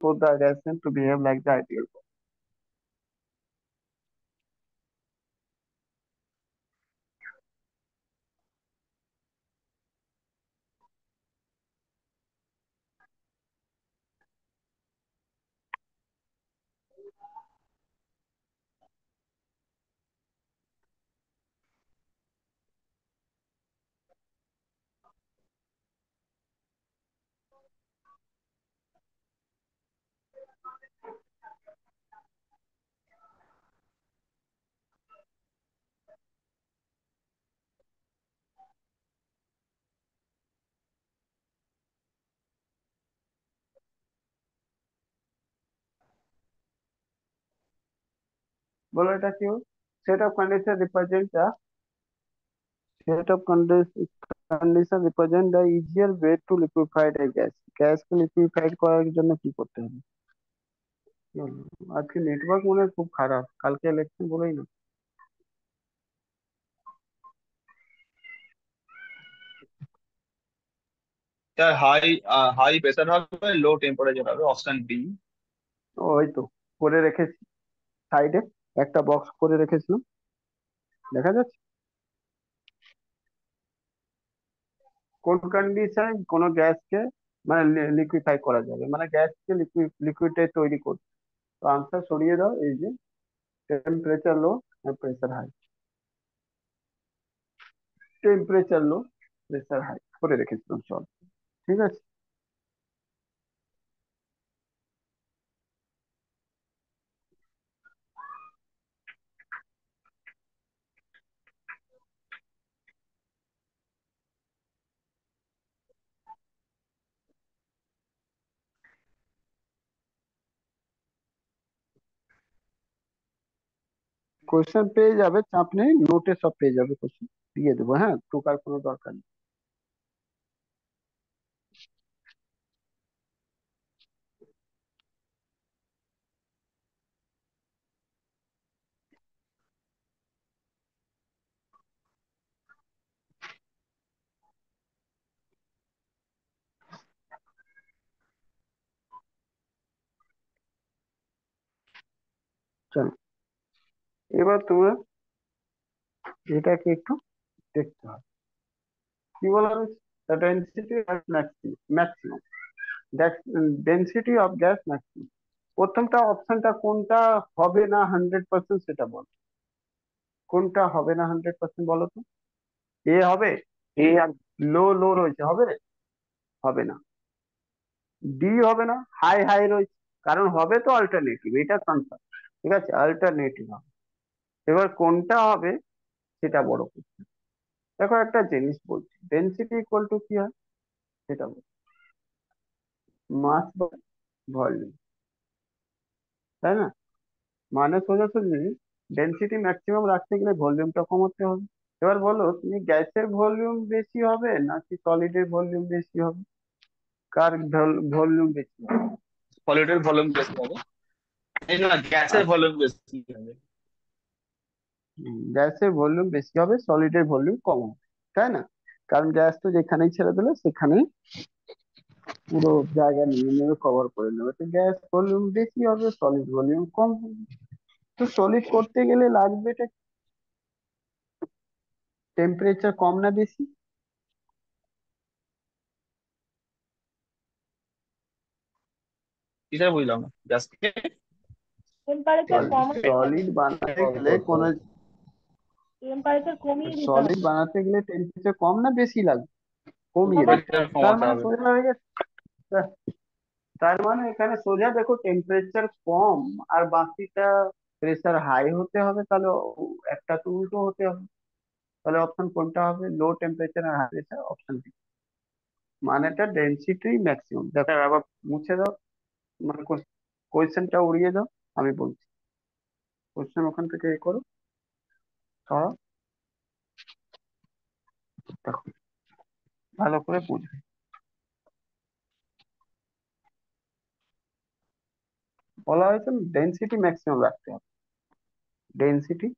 for the reaction to behave like the ideal form. বলো এটা কি? Set of condition represent the set of condition represent the easier way to liquefied a gas. গ্যাসকে liquefied করার জন্য কি করতে হবে? আজকে নেটওয়ার্ক মনে হয় খুব খারাপ, কালকে ইলেকশন বলেই না। স্যার হাই হাই প্রেসার হবে, লো টেম্পারেচার হবে, অপশন ডি। ওই তো করে রেখেছি সাইডে, একটা বক্স করে রেখেছিলাম, দেখা যাচ্ছে। কোন কন্ডিশনে কোনো গ্যাসকে মানে লিকুইফাই করা যাবে, মানে গ্যাসকে লিকুইডে তৈরি করতে। তো আনসার সরিয়ে দাও, এই যে টেম্পারেচার লো আর প্রেসার হাই। টেম্পারেচার লো, প্রেসার হাই করে রেখেছিলাম সব, ঠিক আছে। কোয়েশ্চেন পেয়ে যাবে, চাপ নেই, নোটে সব পেয়ে যাবে, কোয়েশ্চেন দিয়ে দেবো, হ্যাঁ, টোকার কোনো দরকার নেই। চলো, এবার তোমরা এটাকে একটু দেখতে হবে। কি বলা হয়েছে? The density of maximum density of gas maximum. প্রথমটা অপশনটা কোনটা হবে না 100%, সেটা বল। কোনটা হবে না 100% বলো তো? এ হবে, এ আর লো লো রয়েছে, হবে? হবে না। ডি হবে না, হাই হাই রয়েছে। কারণ হবে তো অল্টারনেটিভ, এটা কনসার্ন, ঠিক আছে, অল্টারনেটিভ হবে। এবার কোনটা হবে সেটা বড় কথা। দেখো একটা জিনিস বলছি, ডেন্সিটি ইকুয়াল টু কি হয় সেটা বল, মাস বাই ভলিউম, তাই না? মানে সোজাসুজি ডেন্সিটি ম্যাক্সিমাম রাখতে গেলে ভলিউমটা কমাতে হবে। এবার বলো তুমি, গ্যাসের ভলিউম বেশি হবে নাকি সলিডের ভলিউম বেশি হবে? কার ভলিউম বেশি হবে? সলিডের ভলিউম বেশি হবে। এই না, গ্যাসের আচ্ছা, ভলিউম বেশি হবে। গ্যাসের ভলিউম বেশি হবে, সলিডের ভলিউম কম হবে, তাই না? কারণ গ্যাস তো যেখানেই ছেড়ে দিলে সেখানেই পুরো জায়গা নিয়ে নেবে, কভার করে নেবে। তো গ্যাস ভলিউম বেশি হবে, সলিড ভলিউম কম হবে। তো সলিড করতে গেলে লাগবে টেম্পারেচার কম না বেশি? কিসের বুঝলাম না, গ্যাসকে টেম্পারেচার কমাতে সলিড বানাতে গেলে কোন, টেম্পারেচার কমিয়ে দিতে সলিড হবে। বানাতে গেলে টেম্পারেচার কম না বেশি লাগবে? কমিয়ে দেবে। টেম্পারেচার তার কমাতে মানে হবে। সোজা হয়ে গেছে। তার মানে এখানে সোজা দেখো, টেম্পারেচার কম আর বাকিটা প্রেসার হাই হতে হবে, তাহলে একটা তো উল্টো হতে হবে। তাহলে অপশন কোনটা হবে? লো টেম্পারেচার আর হাই প্রেসার, অপশন বি। মানেটা ডেন্সিটি ম্যাক্সিমাম। দেখো আবার মুছে দাও, মানে কোয়েশ্চেনটা উড়িয়ে দাও, আমি বলছি। কোয়েশ্চেন ওখান থেকে এ করো, সরাও, দেখো ভালো করে বুঝবে। বলা হয়েছে ডেন্সিটি ম্যাক্সিমাম রাখতে হবে, ডেন্সিটি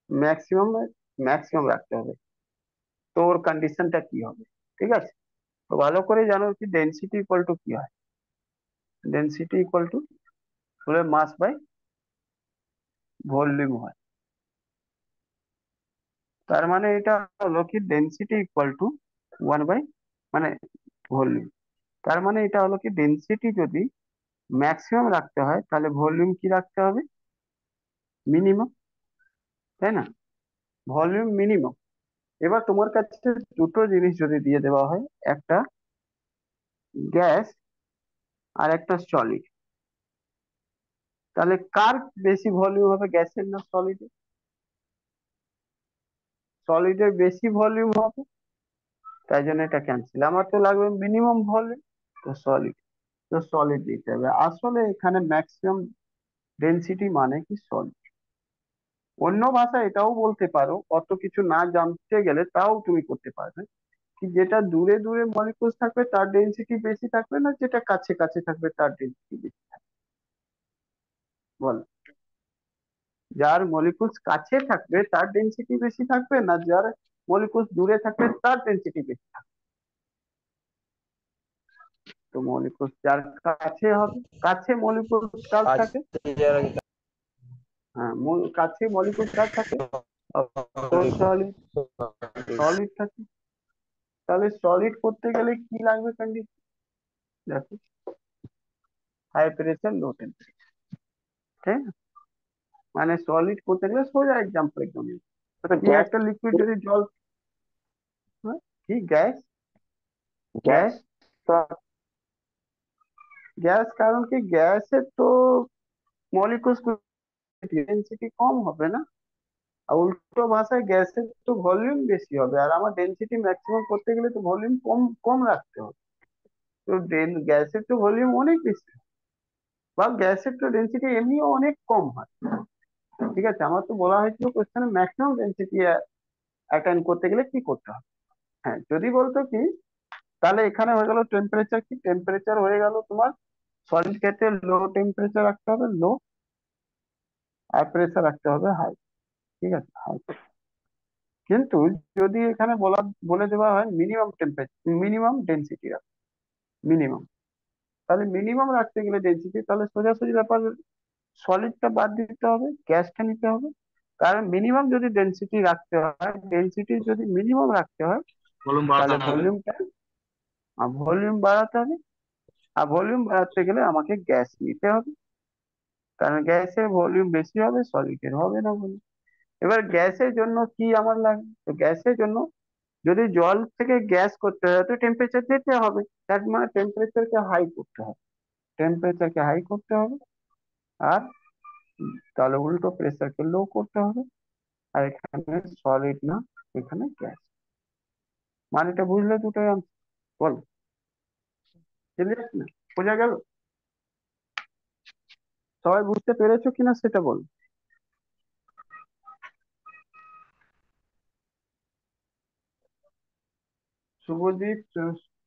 ম্যাক্সিমাম ম্যাক্সিমাম রাখতে হবে। তো ওর কন্ডিশনটা কি হবে? ঠিক আছে, তো ভালো করে জানো কি ডেনসিটি ইকুয়াল টু কি হয়। ডেনসিটি ইকুয়াল টু হলে মাস বাই ভলিউম হয়। তার মানে এটা হলো কি ডেনসিটি ইকুয়াল টু 1 বাই মানে ভলিউম। তার মানে এটা হলো কি ডেনসিটি যদি ম্যাক্সিমাম রাখতে হয় তাহলে ভলিউম কি রাখতে হবে, মিনিমাম, তাই না? Volume minimum. এবার তোমার কাছে দুটো জিনিস যদি দিয়ে দেওয়া হয়, একটা গ্যাস আর একটা সলিড, তাহলে কার বেশি ভলিউম হবে, গ্যাসের না সলিডের? সলিডের বেশি ভলিউম হবে, তাই জন্য এটা ক্যান্সেল। আমার তো লাগবে মিনিমাম ভলিউম, তো সলিড। তো সলিড দিতে হবে। আসলে এখানে ম্যাক্সিমাম ডেনসিটি মানে কি সলিড। অন্য ভাষা এটাও বলতে পারো, অত কিছু না জানতে গেলে তাও তুমি করতে পারবে, কি যেটা দূরে দূরে মলিকুলস থাকবে তার ডেনসিটি বেশি থাকবে না যেটা কাছে কাছে থাকবে তার ডেনসিটি বেশি থাকবে? বল। যার মলিকুলস কাছে থাকবে তার ডেনসিটি বেশি থাকবে না যার মলিকুলস দূরে থাকবে তার ডেনসিটি বেশি থাকবে? তো মলিকুলস যার কাছে হবে, কাছে মলিকুলস কার থাকে? হ্যাঁ, কাছে মলিকুলস কার থাকে? তো সলিড, সলিড থাকে। তাহলে সলিড করতে গেলে কি লাগবে কন্ডিশন? দেখো, হাই প্রেসার লো টেম্পারেচার, ঠিক আছে? মানে সলিড করতে গেলে সোজা এক্সাম্পল একদম কি, গ্যাস, একটা লিকুইড যদি জল, হ্যাঁ, কি গ্যাস, গ্যাস গ্যাস, গ্যাস কারণ কি গ্যাসের তো মলিকুলস ডেনসিটি কম হবে না, আর উল্টো ভাষায় গ্যাসের তো ভলিউম বেশি হবে, আর আমার ডেনসিটি ম্যাক্সিমাম করতে গেলে তো ভলিউম কম কম রাখতে হবে। তো গ্যাসের তো ভলিউম অনেক বেশি, বা গ্যাসের তো ডেনসিটি এমনিও অনেক কম হয়। ঠিক আছে, আমার তো বলা হয়েছিল কোশ্চেনে ম্যাক্সিমাম ডেনসিটি অ্যাটেন্ড করতে গেলে কি করতে হবে। হ্যাঁ, যদি বলতো কি, তাহলে এখানে হয়ে গেল টেম্পারেচার, কি টেম্পারেচার হয়ে গেল তোমার, সলিড ক্ষেত্রে লো টেম্পারেচার রাখতে হবে লো, আর প্রেসার রাখতে হবে হাই। ঠিক আছে, হাই। কিন্তু যদি এখানে বলে দেওয়া হয় মিনিমাম টেম্পারেচার, মিনিমাম ডেন্সিটি রাখ, মিনিমাম, তাহলে মিনিমাম রাখতে গেলে ডেন্সিটি, তাহলে সোজাসুজি ব্যাপার, সলিডটা বাদ দিতে হবে, গ্যাসটা নিতে হবে। কারণ মিনিমাম যদি ডেন্সিটি রাখতে হয়, ডেন্সিটি যদি মিনিমাম রাখতে হয়, ভলিউম তাহলে বাড়াতে হবে। ভলিউমটা, ভলিউম বাড়াতে হবে। আর ভলিউম বাড়াতে গেলে আমাকে গ্যাস নিতে হবে, কারণ গ্যাসের ভলিউম বেশি হবে, সলিডের হবে না ভলিউম। এবার গ্যাসের জন্য কি আমার লাগবে, তো গ্যাসের জন্য যদি জল থেকে গ্যাস করতে হয় তো টেম্পারেচার দিতে হবে, তার মানে টেম্পারেচারকে হাই করতে হবে, টেম্পারেচারকে হাই করতে হবে। আর তাহলে উল্টো প্রেসারকে লো করতে হবে। আর এখানে সলিড না, এখানে গ্যাস। মানেটা বুঝলে দুটোই answer? বল, ক্লিয়ার না, বোঝা গেল? সবাই বুঝতে পেরেছো কিনা সেটা বল। শুভদীপ,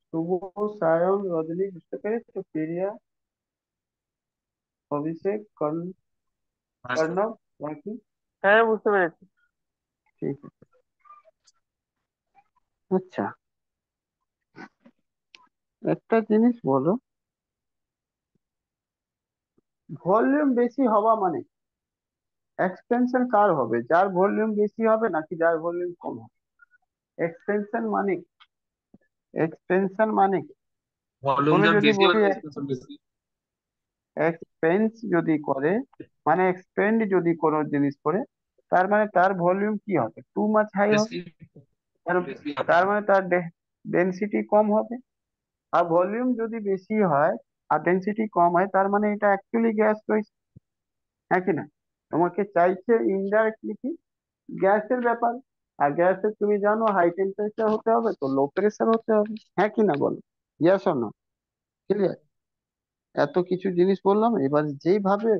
শুভ, সায়ন, রজনী বুঝতে পেরেছো? প্রিয়া, অভিষেক, কর্ণব, বাকি? হ্যাঁ বুঝতে পেরেছি। ঠিক আছে। আচ্ছা, একটা জিনিস বলো, ভলিউম বেশি হওয়া মানে এক্সপেনশন কার হবে, যার ভলিউম বেশি হবে নাকি যার ভলিউম কম হবে? এক্সপেনশন মানে, এক্সপেনশন মানে কি? ভলিউম তুমি যার যদি বেশি বলি হবে এক্সপেন্সিভ বেশি। এক্সপেন্স যদি করে, মানে এক্সপেন্ড যদি কোনো জিনিস করে, তার মানে তার ভলিউম কি হবে, টু মাচ হাই হবে। বেশি তার বেশি হবে। তার মানে তার ডেন্সিটি কম হবে। আর ভলিউম যদি বেশি হয় আর ডেন্সিটি কম হয়, তার মানে এটা অ্যাকচুয়ালি গ্যাস রয়েছে, হ্যাঁ কি না? তোমাকে চাইছে ইনডাইরেক্টলি কি, গ্যাসের ব্যাপার। আর গ্যাসের তুমি জানো হাই টেম্পারেচার হতে হবে তো লো প্রেসার হতে হবে, হ্যাঁ কি না বলো? Yes or no? ক্লিয়ার? এত কিছু জিনিস বললাম, এবার যেইভাবে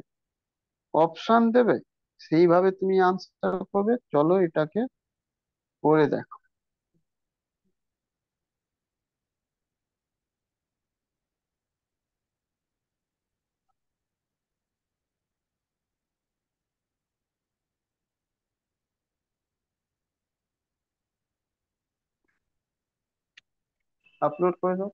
অপশন দেবে সেইভাবে তুমি আনসার করবে। চলো এটাকে করে দেখো। আপলোড করে দাও।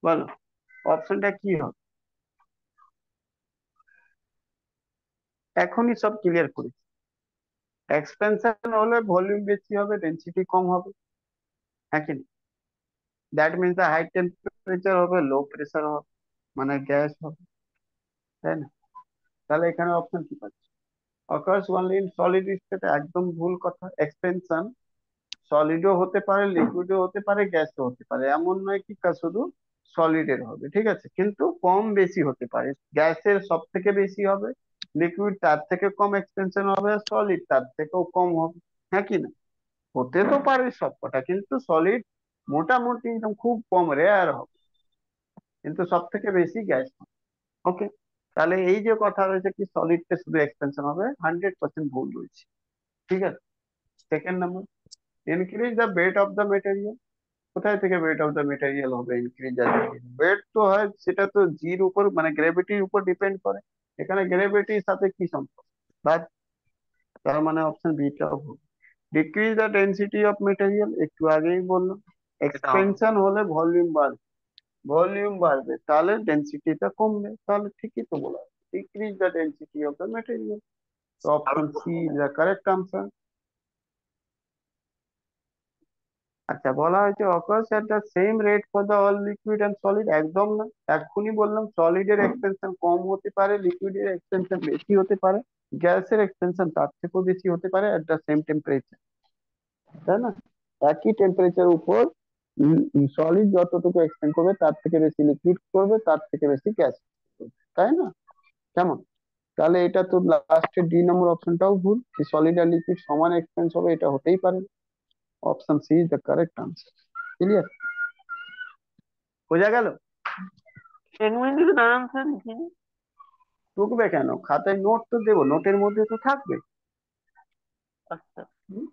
বলো অপশনটা কি হবে? এখনই সব ক্লিয়ার করি। এক্সপেনশন হলে ভলিউম বেশি হবে, ডেনসিটি কম হবে, হ্যাঁ কি? That means the high temperature হবে, লো প্রেসার হবে, মানে গ্যাস হবে, তাই না? তাহলে এখানে অপশন কি পাচ্ছি? Occurs only in solid state, একদম ভুল কথা। এক্সপেনশন সলিডও হতে পারে, লিকুইডও হতে পারে, গ্যাসও হতে পারে, এমন নয় কি শুধু সলিডের হবে, ঠিক আছে? কিন্তু কম বেশি হতে পারে। গ্যাসের সব থেকে বেশি হবে, লিকুইড তার থেকে কম এক্সপেনশন হবে, সলিড তার থেকেও কম হবে, হ্যাঁ কি না? হতে তো পারে সবকটা, কিন্তু সলিড মোটামুটি একদম খুব কম, রেয়ার হবে, কিন্তু সব থেকে বেশি গ্যাস হবে। ওকে, তাহলে এই যে কথা রয়েছে কি সলিডটা শুধু এক্সপেনশন হবে, 100% ভুল রয়েছে, ঠিক আছে? Second number, increase the weight of the material. কোথায় থেকে ওয়েট অফ দ্য মেটেরিয়াল হবে ইনক্রিজ? ওয়েট তো হয়, সেটা তো জির উপর মানে গ্র্যাভিটির উপর ডিপেন্ড করে। এখানে গ্র্যাভিটির সাথে কি সম্পর্ক? বাট তার মানে অপশন বিটাও ভুল। Decrease the density of material, একটু আগেই বললাম। এটা হবে। এক্সপেনশন হলে ভলিউম বাড়বে, ভলিউম বাড়বে তাহলে ডেনসিটিটা কমবে, তাহলে ঠিকই তো বলা। Decrease the density of the material, তো option C is the correct answer. আচ্ছা, বলা হয়েছে occurs at the same rate for the all liquid and solid, একদম না। এক্ষুনি বললাম সলিডের এক্সটেনশন কম হতে পারে, লিকুইডের এক্সটেনশন বেশি হতে পারে, গ্যাসের এক্সটেনশন তার থেকেও বেশি হতে পারে এট দ্য সেম টেম্পারেচার, তাই না? একই টেম্পারেচার উপর সলিড যতটুকু এক্সটেন্ড করবে তার থেকে বেশি লিকুইড করবে, তার থেকে বেশি গ্যাস করবে, তাই না? কেমন? তাহলে এটা তো লাস্টের ডি নম্বর অপশনটাও ভুল, সলিড আর লিকুইড সমান এক্সপেন্স হবে, এটা হতেই পারে না। Option C is the correct answer. Clear? বোঝা গেল? 1 মিনিট আনসার লিখিনি। টুকবে কেন? খাতায় নোট তো দেবো, নোটের মধ্যে তো থাকবে। আচ্ছা। হুম,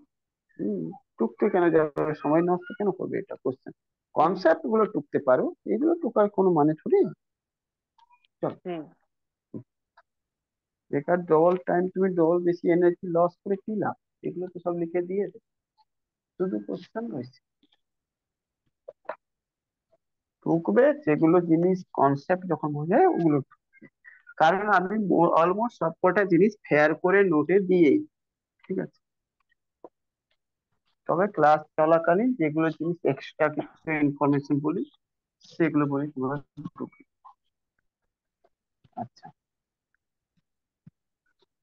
হুম, টুকতে কেন যাবে? সময় নষ্ট কেন করবে? এটা কোশ্চেন, কনসেপ্ট গুলো টুকতে পারো, এগুলো টুকার কোনো মানে থোড়ি। চল, বেকার ডবল টাইম, তুমি ডবল বেশি এনার্জি লস করে কি লাভ? এগুলো তো সব লিখে দিয়ে দে, শুধু কোশ্চেন রয়েছে। টুকবে যেগুলো জিনিস কনসেপ্ট যখন বোঝায় ওগুলো টুকবে। কারণ আমি অলমোস্ট সবকটা জিনিস ফেয়ার করে নোটে দিয়েই, ঠিক আছে? তবে ক্লাস চলাকালীন যেগুলো জিনিস এক্সট্রা কিছু ইনফরমেশন বলি, সেগুলো বলি তোমরা টুকবে। আচ্ছা,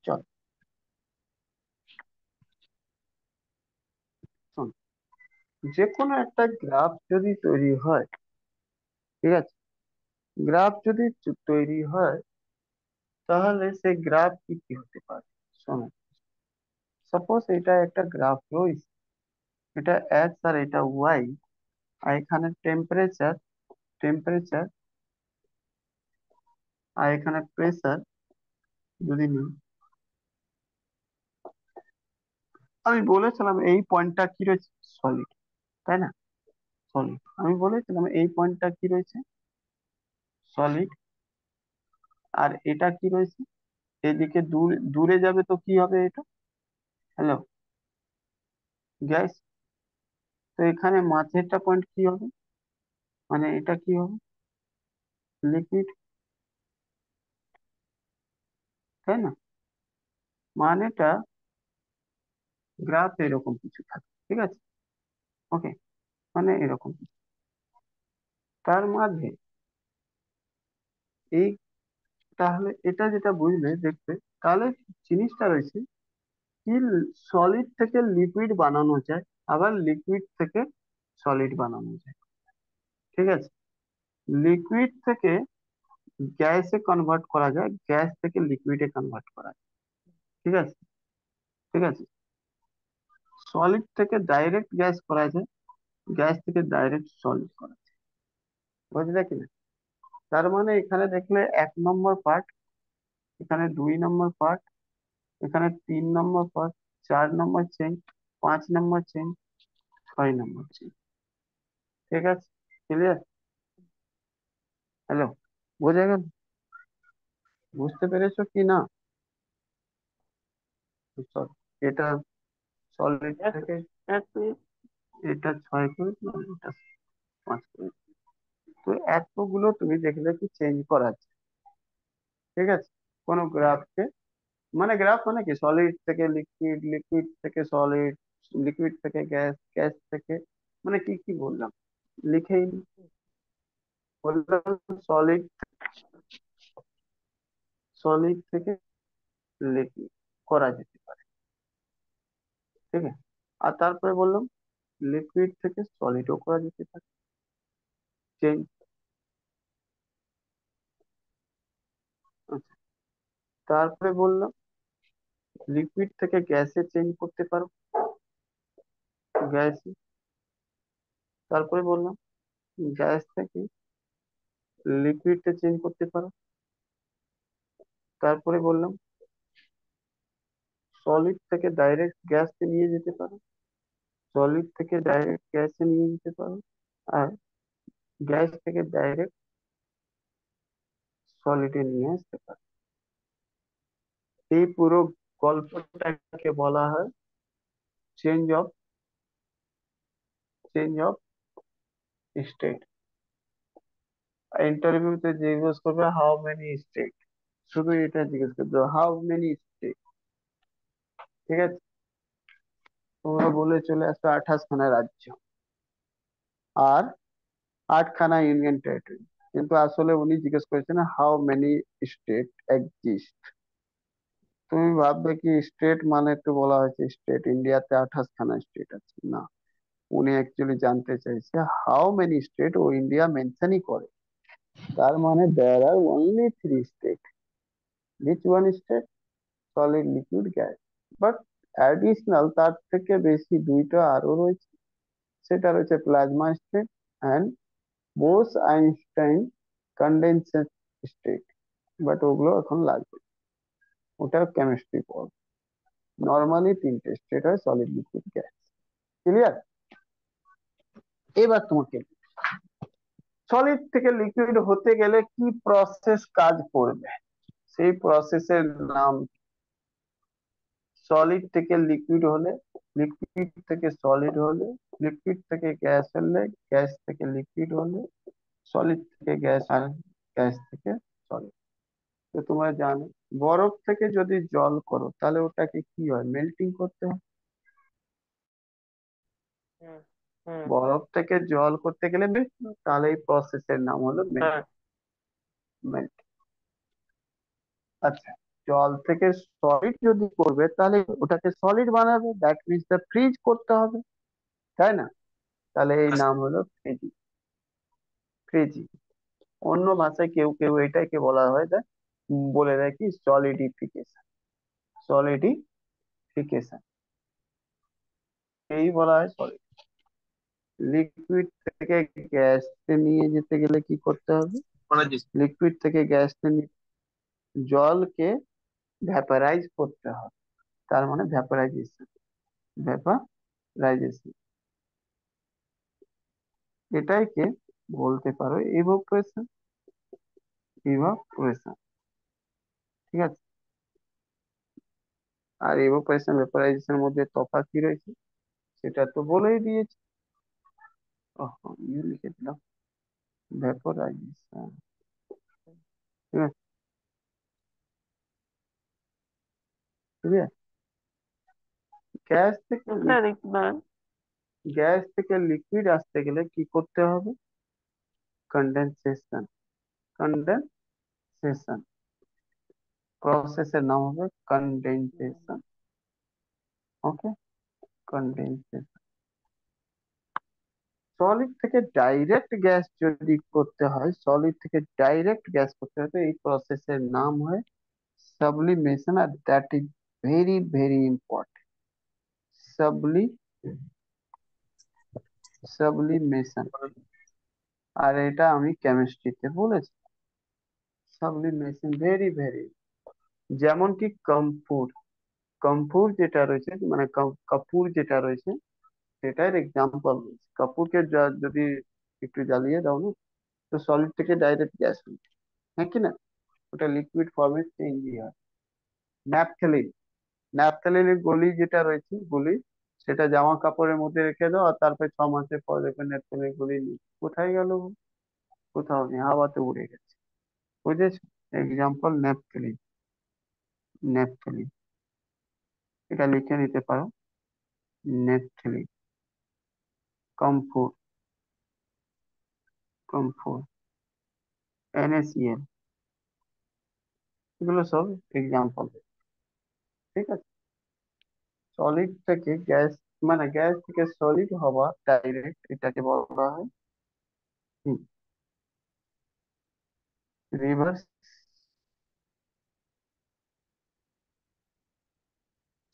চল শোন, যে কোনো একটা গ্রাফ যদি তৈরি হয়, ঠিক আছে? গ্রাফ যদি তৈরি হয়, তাহলে সেই গ্রাফ কি কি হতে পারে? শোনো, সাপোজ এটা একটা গ্রাফ রয়েছে, এটা এক্স আর এটা ওয়াই, আর এখানে টেম্পারেচার, টেম্পারেচার আর এখানে প্রেসার যদি নিই, আমি বলেছিলাম এই পয়েন্টটা কি রয়েছে? সলিড, তাই না? সলিড, আমি বলেছিলাম এই পয়েন্টটা কি রয়েছে? সলিড। আর এটা কি রয়েছে? এদিকে দূরে দূরে যাবে তো কি হবে এটা? Hello, gas. তো এখানে মাঝেরটা পয়েন্ট কি হবে? মানে এটা কি হবে? লিকুইড, তাই না? মানেটা গ্রাফ এরকম কিছু থাকে, ঠিক আছে? ওকে, মানে এরকম কিছু। তার মাঝে এই, তাহলে এটা যেটা বুঝলে দেখবে, তাহলে জিনিসটা রয়েছে কি, সলিড থেকে লিকুইড বানানো যায়, আবার লিকুইড থেকে সলিড বানানো যায়, ঠিক আছে? লিকুইড থেকে গ্যাসে কনভার্ট করা যায়, গ্যাস থেকে লিকুইডে কনভার্ট করা যায়, ঠিক আছে? ঠিক আছে, সলিড থেকে ডাইরেক্ট গ্যাস করা যায়, গ্যাস থেকে ডাইরেক্ট সলিড করা যায়। বুঝলে কি না? তার মানে এখানে দেখলে 1 নম্বর পার্ট, এখানে 2 নম্বর পার্ট, এখানে 3 নম্বর পার্ট, 4 নম্বর চেইন, 5 নম্বর চেইন, 6 নম্বর চেইন। ঠিক আছে, ক্লিয়ার? হ্যালো, বোঝা গেল? বুঝতে পেরেছো কি না? চল, এটা সলিড থেকে এটা 6 করে দিলাম, এটা 5 করে দিলাম। তো এতগুলো তুমি দেখলে কি চেঞ্জ করা যায়। ঠিক আছে, কোন গ্রাফকে, মানে গ্রাফ মানে কি, সলিড থেকে লিকুইড, লিকুইড থেকে সলিড, লিকুইড থেকে গ্যাস, গ্যাস থেকে, মানে কি কি বললাম লিখেই নি। বললাম সলিড, সলিড থেকে লিকুইড করা যেতে পারে। ঠিক আছে, আর তারপরে বললাম লিকুইড থেকে সলিডও করা যেতে পারে, চেঞ্জ। তারপরে বললাম লিকুইড থেকে গ্যাসে চেঞ্জ করতে পারো, গ্যাস। তারপরে বললাম গ্যাস থেকে লিকুইডে চেঞ্জ করতে পারো। তারপরে বললাম সলিড থেকে ডাইরেক্ট গ্যাসে নিয়ে যেতে পারো, সলিড থেকে ডাইরেক্ট গ্যাসে নিয়ে যেতে পারো, আর গ্যাস থেকে ডাইরেক্ট সলিডে নিয়ে আসতে পারো। এই পুরো গল্পটাকে বলা হয় change of, change of state. ইন্টারভিউতে জিজ্ঞেস করবে হাউ মেনি স্টেট, শুধু এটা জিজ্ঞেস করবে হাউ মেনি স্টেট। ঠিক আছে, তোমরা বলে চলে আসবে 28খানা রাজ্য আর 8খানা ইউনিয়ন টেরিটরি, কিন্তু আসলে উনি জিজ্ঞেস করেছেন হাউ মেনি স্টেট এক্সিস্ট। তুমি ভাববে কি স্টেট মানে তো বলা হয়েছে স্টেট, ইন্ডিয়াতে 28খানা স্টেট আছে, না। উনি অ্যাকচুয়ালি জানতে চাইছে হাউ মেনি স্টেট, ও ইন্ডিয়া মেনশনই করে। তার মানে there are only 3 state. Which one state? Solid, liquid, gas. But additional তার থেকে বেশি দুইটা আরো রয়েছে, সেটা রয়েছে plasma state and Bose Einstein condensate state. But ওগুলো এখন লাগবে, ওটা কেমিস্ট্রি পড়। নর্মালি 3টে স্টেট হয়, সলিড, লিকুইড, গ্যাস। ক্লিয়ার? এবার তোমাকে সলিড থেকে লিকুইড হতে গেলে কি প্রসেস কাজ করবে, সেই প্রসেসের নাম। সলিড থেকে লিকুইড হলে, লিকুইড থেকে সলিড হলে, লিকুইড থেকে গ্যাস হলে, গ্যাস থেকে লিকুইড হলে, সলিড থেকে গ্যাস, আর গ্যাস থেকে সলিড। তো তোমরা জানো বরফ থেকে যদি জল করো তাহলে ওটাকে কি হয়, মেল্টিং করতে হয়। হুম হুম বরফ থেকে জল করতে গেলে তাহলে এই প্রসেসের নাম হলো হ্যাঁ মেল্টিং। আচ্ছা, জল থেকে সলিড যদি করবে তাহলে ওটাকে সলিড বানাবে, দ্যাট মিনস দ্য ফ্রিজ করতে হবে, তাই না? তাহলে এই নাম হলো ফ্রিজিং, ফ্রিজিং। অন্য ভাষায় কেউ কেউ এটাকে বলা হয় বলে দেয় কি সলিডিফিকেশন, সলিডিফিকেশন এই বলা হয় সলিড। লিকুইড থেকে গ্যাসে নিয়ে যেতে গেলে কি করতে হবে? লিকুইড থেকে গ্যাসে জলকে ভ্যাপারাইজ করতে হবে, তার মানে ভ্যাপারাইজেশন, ভ্যাপারাইজেশন। এটাইকে বলতে পারো ইভাপোরেশন, ইভাপোরেশন। ঠিক আছে, আর ইভাপোরেশন ভ্যাপারাইজেশনের মধ্যে তফাৎ কি রয়েছে সেটা তো বলেই দিয়েছি। ওহ, লিখে দিলাম ভ্যাপোরাইজেশন। ঠিক আছে, ক্লিয়ার? গ্যাস থেকে গ্যাস থেকে লিকুইড আসতে গেলে কি করতে হবে? Condensation, condensation. প্রসেসের নাম হবে কন্ডেনসেশন। ওকে, কন্ডেনসেশন। সলিড থেকে ডাইরেক্ট গ্যাস যদি করতে হয়, সলিড থেকে ডাইরেক্ট গ্যাস করতে হয়, তো এই প্রসেসের নাম হয় সাবলিমেশন, আর that is very very important. সাবলি, সাবলিমেশন। আর এটা আমি কেমিস্ট্রিতে বলেছি। Sublimation, very very. যেমন কি কম্পুর, কম্পুর যেটা রয়েছে মানে কাপুর যেটা রয়েছে সেটার এক্সাম্পল। কাপুরকে যদি একটু জ্বালিয়ে দাও না, তো সলিড থেকে ডাইরেক্ট গ্যাস হয়, হ্যাঁ কি না? ওটা লিকুইড ফর্মে চেঞ্জ হয়। ন্যাপথেলিন, ন্যাপথেলিনের গলি যেটা রয়েছে গলি, সেটা জামা কাপড়ের মধ্যে রেখে দাও আর তারপরে 6 মাসের পর দেখবে ন্যাপথেলিনের গলি নেই। কোথায় গেল? কোথাও নেই, হাওয়াতে উড়ে গেছে। বুঝেছো? এক্সাম্পল ন্যাপথেলিন, ন্যাপথেলিন, এটা লিখে নিতে পারো, ন্যাপথেলিন। কমফোর্ট, কমফোর্ট, NaCl, এগুলো সব এক্সাম্পল। ঠিক আছে? সলিড থেকে গ্যাস, মানে গ্যাস থেকে সলিড হওয়া ডাইরেক্ট, এটাকে বলা হয় রিভার্স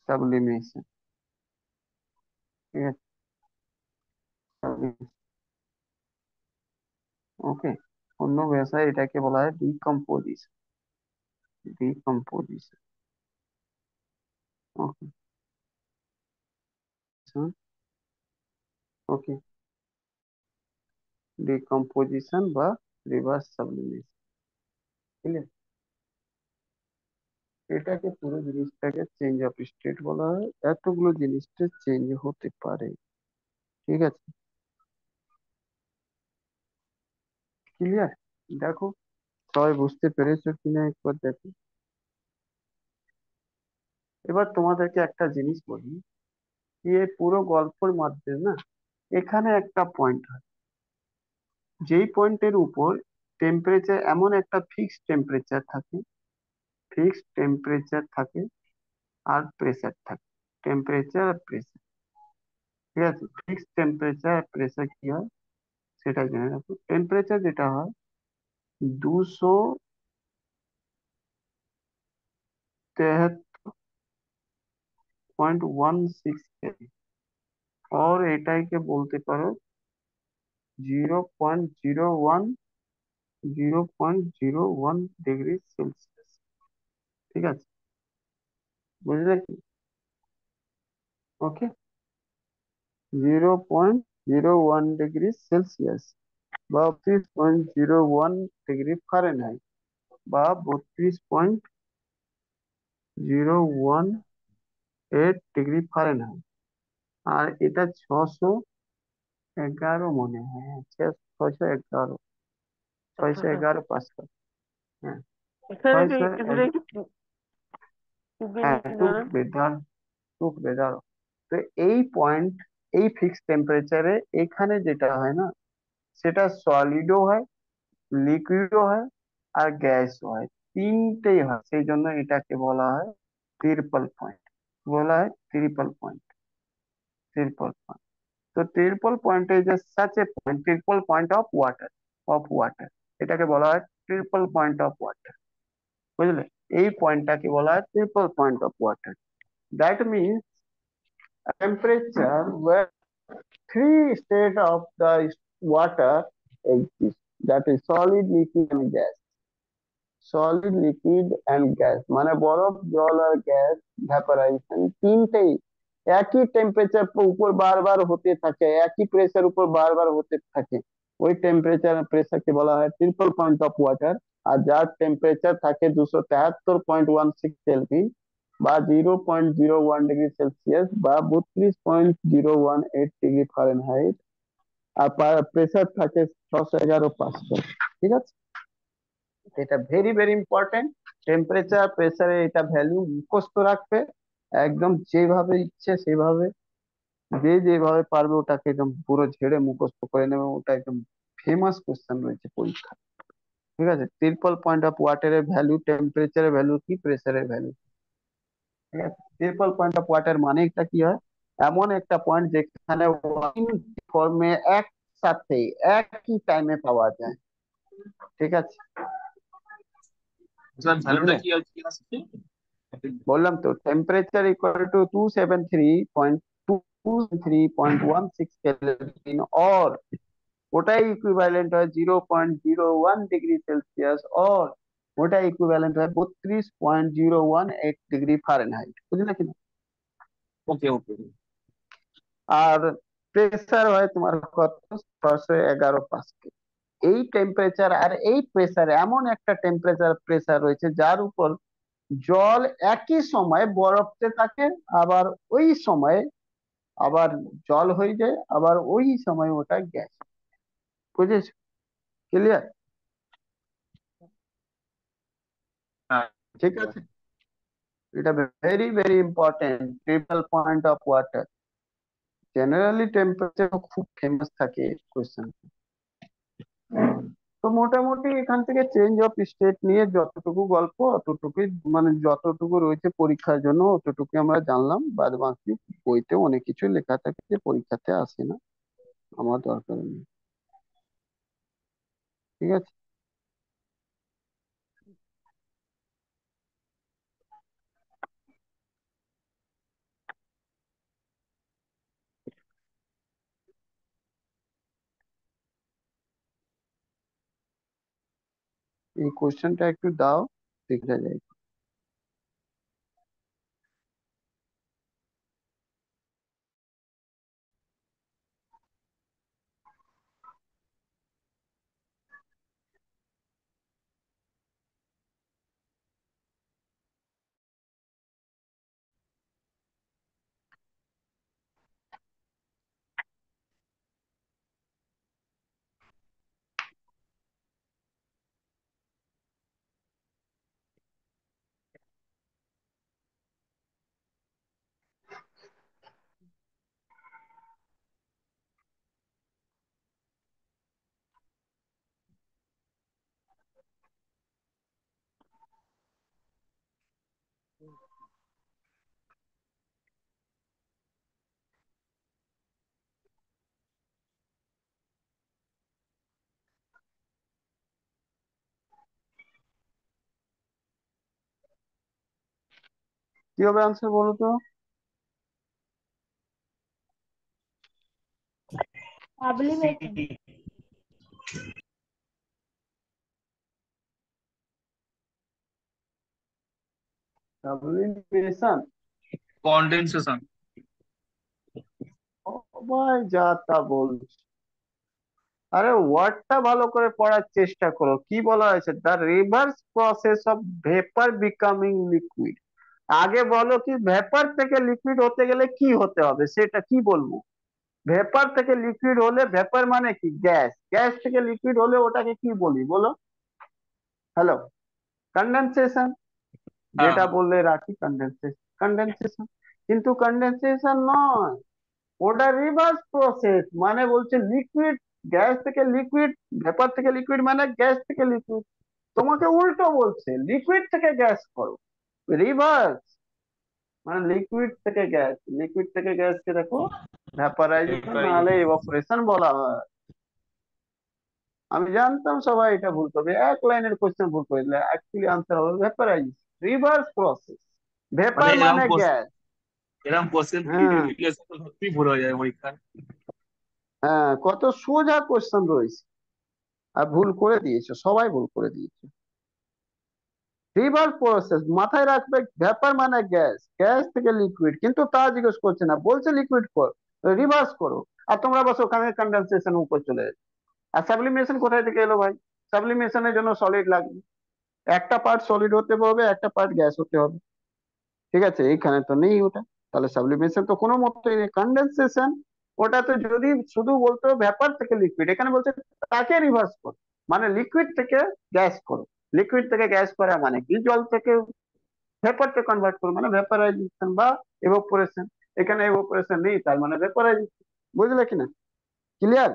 সাবলিমেশন। ঠিক আছে? ওকে, অন্য ভাষায় এটাকে বলা হয় ডিকম্পোজিশন, ডিকম্পোজিশন। ওকে, ওকে, ডিকম্পোজিশন বা রিভার্স সাবলিমেশন। ঠিক আছে? এটাকে পুরো জিনিসটাকে চেঞ্জ অফ স্টেট বলা হয়। এতগুলো জিনিসটা চেঞ্জ হতে পারে। ঠিক আছে? ক্লিয়ার? দেখো সবাই বুঝতে পেরেছো কিনা একবার দেখো। এবার তোমাদেরকে একটা জিনিস বলি, যে এই পুরো গল্পের মধ্যে না, এখানে একটা পয়েন্ট হয়, যেই পয়েন্টের উপর টেম্পারেচার, এমন একটা ফিক্সড টেম্পারেচার থাকে, ফিক্সড টেম্পারেচার থাকে আর প্রেসার থাকে, টেম্পারেচার আর প্রেসার। ঠিক আছে? ফিক্সড টেম্পারেচার আর প্রেসার কি হয় সেটা জেনে রাখো। টেম্পারেচার যেটা হয় 273.16 और এটাকে বলতে পারো 0.01 ঠিক আছে? বুঝলে কি? ওকে, 0.01 ডিগ্রি সেলসিয়াস বা 32.01 ডিগ্রি ফারেনহাইট বা 32.018 ডিগ্রি ফারেনহাইট। আর এটা 611 মনে হয়, হ্যাঁ 611, 611 পাস্কাল। হ্যাঁ, এখানে কি 600, এগুলো একটু টিপে হ্যাঁ নিচে টুক ধরো। বেদার, টুক বেদার। তো এই পয়েন্ট, এই ফিক্সড টেম্পারেচারে এখানে যেটা হয় না, সেটা সলিডও হয়, লিকুইডও হয় আর গ্যাসও হয়, তিনটেই হয়। সেই জন্য এটাকে বলা হয় ট্রিপল পয়েন্ট, বলা হয় ট্রিপল পয়েন্ট, ট্রিপল পয়েন্ট। তো triple point is such a point, triple point of water, of water, এটাকে বলা হয় ট্রিপল পয়েন্ট অফ ওয়াটার। বুঝলে? এই পয়েন্টটাকে বলা হয় triple point of water. That means temperature where three state of the water exist, that is solid, liquid and gas, solid, liquid and gas, মানে বরফ, জল আর গ্যাস, ভ্যাপারাইজেশন, তিনটেই একই টেম্পারেচার উপর বারবার হতে থাকে, একই প্রেসার উপর বারবার হতে থাকে। ওই টেম্পারেচার প্রেসারকে বলা হয় ট্রিপল পয়েন্ট অফ ওয়াটার। আর যার টেম্পারেচার থাকে 273.16 কেলভিন বা 0.01 ডিগ্রি সেলসিয়াস বা 32.018 ডিগ্রি ফারেনহাইট, আর প্রেসার থাকে 611 পাস্কাল। ঠিক আছে? এটা ভেরি ভেরি ইম্পর্টেন্ট। টেম্পারেচার প্রেসারে এটা ভ্যালু মুখস্থ রাখবে, একদম যেভাবে ইচ্ছে সেভাবে, যে যেভাবে পারবে ওটাকে একদম পুরো ঝেড়ে মুখস্থ করে নেবে। ওটা একদম ফেমাস কোশ্চেন রয়েছে পরীক্ষা। ঠিক আছে? ট্রিপল পয়েন্ট অফ ওয়াটারের ভ্যালু, টেম্পারেচারের ভ্যালু কি, প্রেসারের ভ্যালু। ঠিক আছে? ট্রিপল পয়েন্ট অফ ওয়াটার মানে এটা কি হয়, এমন একটা পয়েন্ট যেখানে ফর্মে একসাথে একই টাইমে পাওয়া যায়। ঠিক আছে? স্যার ভ্যালুটা বুঝলে? কি আসছে? বললাম তো, টেম্পারেচার ইকুয়াল টু 273.273.16 কেলভিন, और ওটাই ইকুইভ্যালেন্ট হয় 0.01 ডিগ্রি সেলসিয়াস और ওটা ইকুইভ্যালেন্ট হয় 32.018 ডিগ্রি ফারেনহাইট, বুঝলে কিনা? ওকে ওকে। আর প্রেসার হয় তোমার কত, 611 পাস্কেল। এই টেম্পারেচার আর এই প্রেসার, এমন একটা টেম্পারেচার প্রেসার রয়েছে যার উপর জল একই সময় বরফতে থাকে, আবার ওই সময় আবার জল হয়ে যায়, আবার ওই সময় ওটা গ্যাস। বুঝেছো? ক্লিয়ার? হ্যাঁ। ঠিক আছে, এটা very very important, triple point of water. Generally temperature খুব ফেমাস থাকে কোয়েশ্চেন। তো মোটামুটি এখান থেকে চেঞ্জ অফ স্টেট নিয়ে যতটুকু গল্প অতটুকুই, মানে যতটুকু রয়েছে পরীক্ষার জন্য অতটুকু আমরা জানলাম। বাদ বাকি বইতে অনেক কিছু লেখা থাকে যে পরীক্ষাতে আসে না, আমার দরকার নেই। ঠিক আছে, এই কোশ্চেনটা একটু দাও, দেখে যাই। কি হবে আনসার বলো তো? সাবলিমেশন। সাবলিমেশন। কন্ডেনসেশন। ও ভাই, যা তা বলছি। আরে ওয়ার্ডটা ভালো করে পড়ার চেষ্টা করো, কি বলা হয়েছে? The reverse process of vapour becoming liquid. আগে বলো কি ভেপার থেকে লিকুইড হতে গেলে কি হতে হবে, সেটা কি বলবো? ভেপার থেকে লিকুইড হলে, ভেপার মানে কি? গ্যাস। গ্যাস থেকে লিকুইড হলে ওটাকে কি বলি বলো? Hello, condensation. হ্যাঁ যেটা বললে রাখি, কন্ডেনসেশন। কন্ডেনসেশন কিন্তু কন্ডেনসেশন নয়, ওটা রিভার্স প্রসেস। মানে বলছে লিকুইড, গ্যাস থেকে লিকুইড, ভেপার থেকে লিকুইড মানে গ্যাস থেকে লিকুইড। তোমাকে উল্টো বলছে, লিকুইড থেকে গ্যাস করো। রিভার্স মানে লিকুইড থেকে গ্যাস, লিকুইড থেকে গ্যাসকে দেখো ভ্যাপারাইজেশন নাহলে ইভাপোরেশন বলা হয়। আমি জানতাম সবাই এটা ভুল করবে, এক লাইনের কোশ্চেন ভুল করে দিলে, অ্যাকচুয়ালি আনসার হবে ভ্যাপারাইজেশন, রিভার্স প্রসেস। মানে ভেপার এরকম মানে গ্যাস। এরকম কোশ্চেন হ্যাঁ, সত্যি ভুল হয়ে যায় পরীক্ষায়। হ্যাঁ, কত সোজা কোশ্চেন রয়েছে, আর ভুল করে দিয়েছে, সবাই ভুল করে দিয়েছে। রিভার্স প্রসেস মাথায় রাখবে, ভ্যাপার মানে গ্যাস, গ্যাস থেকে লিকুইড, কিন্তু তা জিজ্ঞেস করছে না, বলছে লিকুইড কর, রিভার্স করো। আর তোমরা বস ওখানে কন্ডেনসেশন উপর চলে যাচ্ছে। আর সাবলিমেশন কোথায় থেকে এলো ভাই? সাবলিমেশনের জন্য সলিড লাগবে, একটা পার্ট সলিড হতে হবে, একটা পার্ট গ্যাস হতে হবে। ঠিক আছে, এইখানে তো নেই ওটা, তাহলে সাবলিমেশন তো কোনো মতেই নেই। কন্ডেনসেশন ওটা তো যদি শুধু বলতো ভ্যাপার থেকে লিকুইড, এখানে বলছে তাকে রিভার্স করো, মানে লিকুইড থেকে গ্যাস করো। লিকুইড থেকে গ্যাস করা মানে কি? জল থেকে ভেপারকে কনভার্ট করো, মানে ভেপারাইজেশন বা এভাপোরেশন। এখানে এভাপোরেশন নেই, তার মানে ভেপারাইজেশন। বুঝলে কিনা? ক্লিয়ার?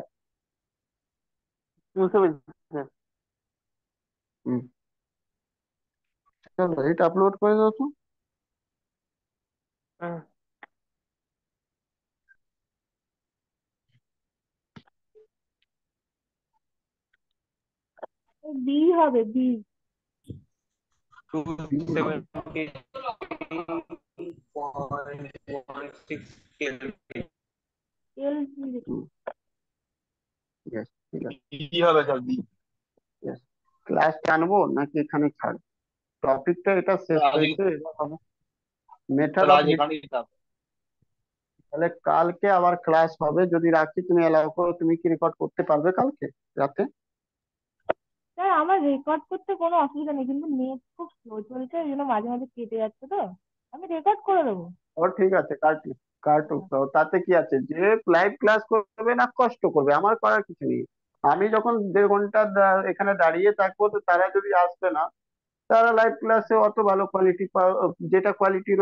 বুঝতে পেরেছি স্যার। হুম, চলো এটা আপলোড করে দাও তো। হুম। বি হবে, বি। 270.16 এল জি। হুম, ঠিক আছে, ঠিক আছে। কি হবে স্যার? Yes, ক্লাস আনবো নাকি এখানে ছাড়? টপিকটা এটা শেষ তাহলে আজ হয়েছে, এবার হবে মেথড তাহলে অফ। আজ এখানেই থাক। তাহলে কালকে আবার ক্লাস হবে, যদি রাখি তুমি এলাও করো, তুমি কি রেকর্ড করতে পারবে কালকে রাতে? স্যার আমার রেকর্ড করতে কোনো অসুবিধা নেই, কিন্তু নেট খুব স্লো চলছে, ওই জন্য মাঝে মাঝে কেটে যাচ্ছে তো। আমি রেকর্ড করে দেবো। ও ঠিক আছে, কাটু কাটু, তো তাতে কি আছে, যে লাইভ ক্লাস করবে না কষ্ট করবে, আমার করার কিছু নেই। আমি যখন 1.5 ঘন্টা এখানে দাঁড়িয়ে থাকবো, তো তারা যদি আসবে না, তারা লাইভ ক্লাসে অত ভালো কোয়ালিটি, যেটা কোয়ালিটি